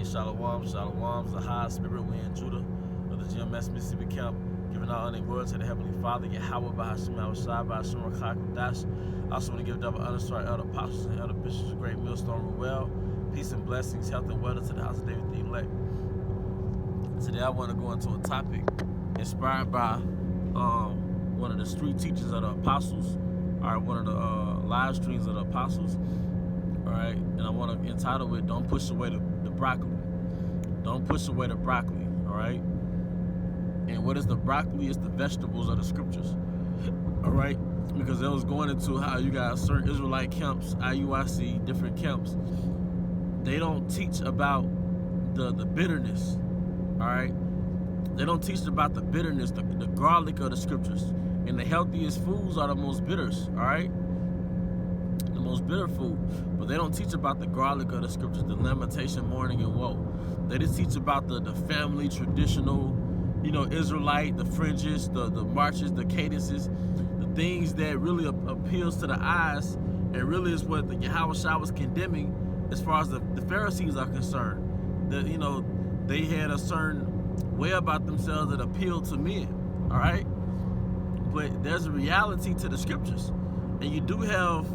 Hey, Shalom, Shalom, Zahar, Spirit Wind, Judah of the GMS Mississippi Camp, giving all honor and glory to the Heavenly Father, Yahweh, Bahashim, Awashai, Bahashim, Rakak, Dash. I also want to give double honor to our elder apostles and elder bishops of Great Millstone Ruel. Peace and blessings, health and wealth to the house of David the elect. Today I want to go into a topic inspired by one of the street teachers of the apostles, or one of the live streams of the apostles. All right, and I want to entitle it, Don't Push Away the Broccoli. Don't push away the broccoli, all right? And what is the broccoli? It's the vegetables of the scriptures, all right? Because it was going into how you got certain Israelite camps, IUIC, different camps. They don't teach about the bitterness, all right? They don't teach about the bitterness, the garlic of the scriptures. And the healthiest foods are the most bitters, all right? The most bitter food. But they don't teach about the garlic of the scriptures, the lamentation, mourning, and woe. They just teach about the family, traditional, Israelite, the fringes, the marches, the cadences, the things that really appeals to the eyes, and really is what the Yahushua was condemning as far as the Pharisees are concerned. That, they had a certain way about themselves that appealed to men, all right? But there's a reality to the scriptures. And you do have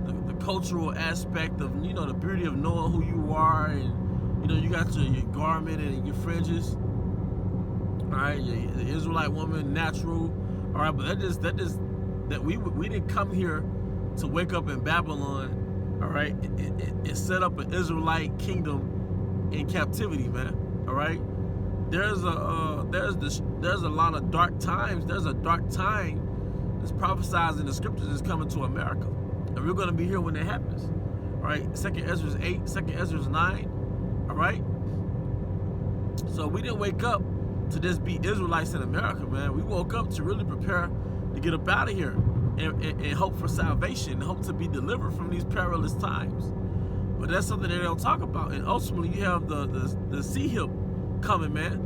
the cultural aspect of, the beauty of knowing who you are, and, you got your garment and your fringes, all right, the Israelite woman, natural, all right, but that we didn't come here to wake up in Babylon, all right, and set up an Israelite kingdom in captivity, man, all right. There's a lot of dark times. There's a dark time that's prophesied in the scriptures is coming to America, and we're going to be here when it happens. All right, 2nd Ezra 8, 2nd Ezra 9. All right. So we didn't wake up to just be Israelites in America, man. We woke up to really prepare to get up out of here and hope for salvation, and hope to be delivered from these perilous times. But that's something they don't talk about. And ultimately, you have the sea hip coming, man.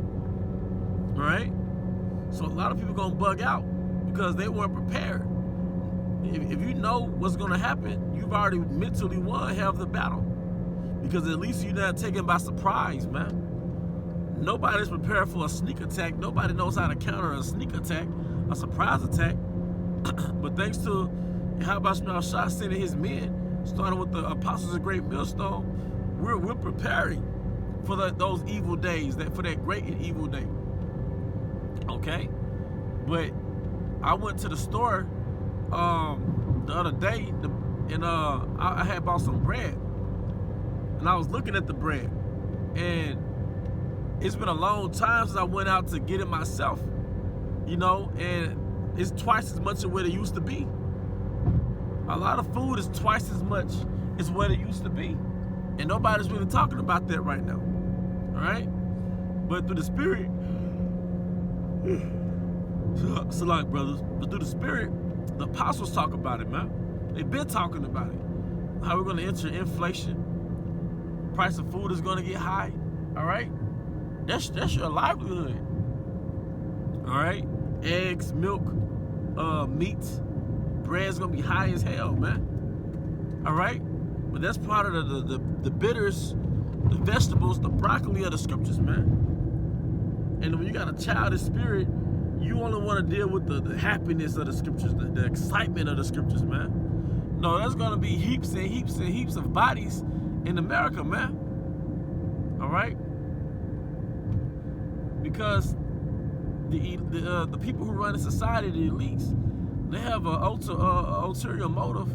All right. So a lot of people gonna bug out because they weren't prepared. If you know what's gonna happen, you've already mentally won half the battle, because at least you're not taken by surprise, man. Nobody's prepared for a sneak attack. Nobody knows how to counter a sneak attack, a surprise attack. But thanks to Yahushua Shah sending his men, starting with the apostles of Great Millstone, we're preparing for those evil days, for that great and evil day. Okay? But I went to the store the other day, and I had bought some bread. And I was looking at the bread. And it's been a long time since I went out to get it myself. And it's twice as much of what it used to be. A lot of food is twice as much as what it used to be. And nobody's really talking about that right now. All right? But through the Spirit, Salah, brothers, but through the Spirit, the apostles talk about it, man. They've been talking about it. How we're going to enter inflation. Price of food is going to get high. All right? That's your livelihood. All right? Eggs, milk, meat, bread's going to be high as hell, man. All right? But that's part of the bitters, the vegetables, the broccoli of the scriptures, man. And when you got a childish spirit, you only want to deal with the happiness of the scriptures, the excitement of the scriptures, man. No, there's going to be heaps and heaps and heaps of bodies in America, man. All right? Because the people who run the society, the elites, they have an ulterior motive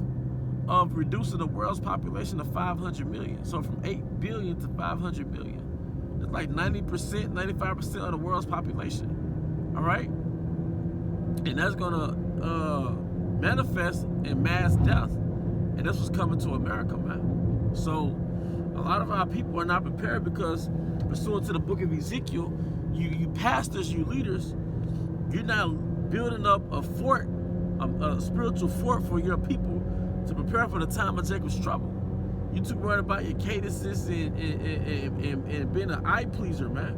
of reducing the world's population to 500 million. So from 8 billion to 500 million. That's like 90%, 95% of the world's population. All right? And that's going to manifest in mass death. And this was coming to America, man. So a lot of our people are not prepared because, pursuant to the book of Ezekiel, you pastors, you leaders, you're not building up a fort, a spiritual fort for your people to prepare for the time of Jacob's trouble. You too worried about your cadences and being an eye pleaser, man.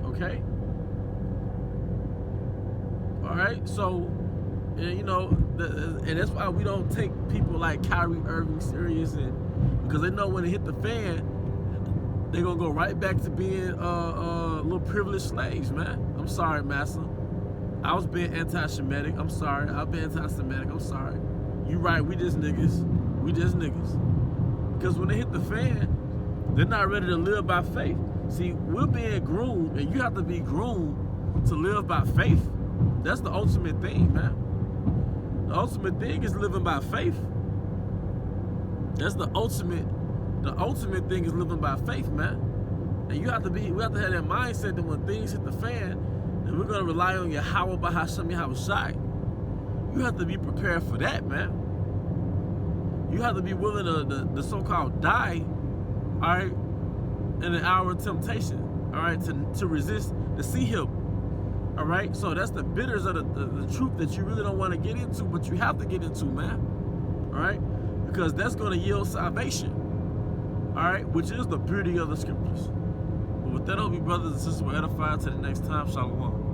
Okay? All right? So, and that's why we don't take people like Kyrie Irving serious, and because they know when it hit the fan, they're gonna go right back to being little privileged slaves, man. I'm sorry, Massa. I was being anti-Semitic. I'm sorry. I've been anti-Semitic. I'm sorry. You right. We just niggas. We just niggas. Because when they hit the fan, they're not ready to live by faith. See, we're being groomed, and you have to be groomed to live by faith. That's the ultimate thing, man. The ultimate thing is living by faith. That's the ultimate. The ultimate thing is living by faith, man. And we have to have that mindset that when things hit the fan, and we're gonna rely on Yahweh Bahashem Yahushai. You have to be prepared for that, man. You have to be willing to the so-called die, all right, in an hour of temptation, all right, to resist the sea-hip, all right. So that's the bitters of the truth that you really don't want to get into, but you have to get into, man, all right, because that's going to yield salvation, all right, which is the beauty of the scriptures. But with that, I hope you brothers and sisters were edified. To the next time, shalom.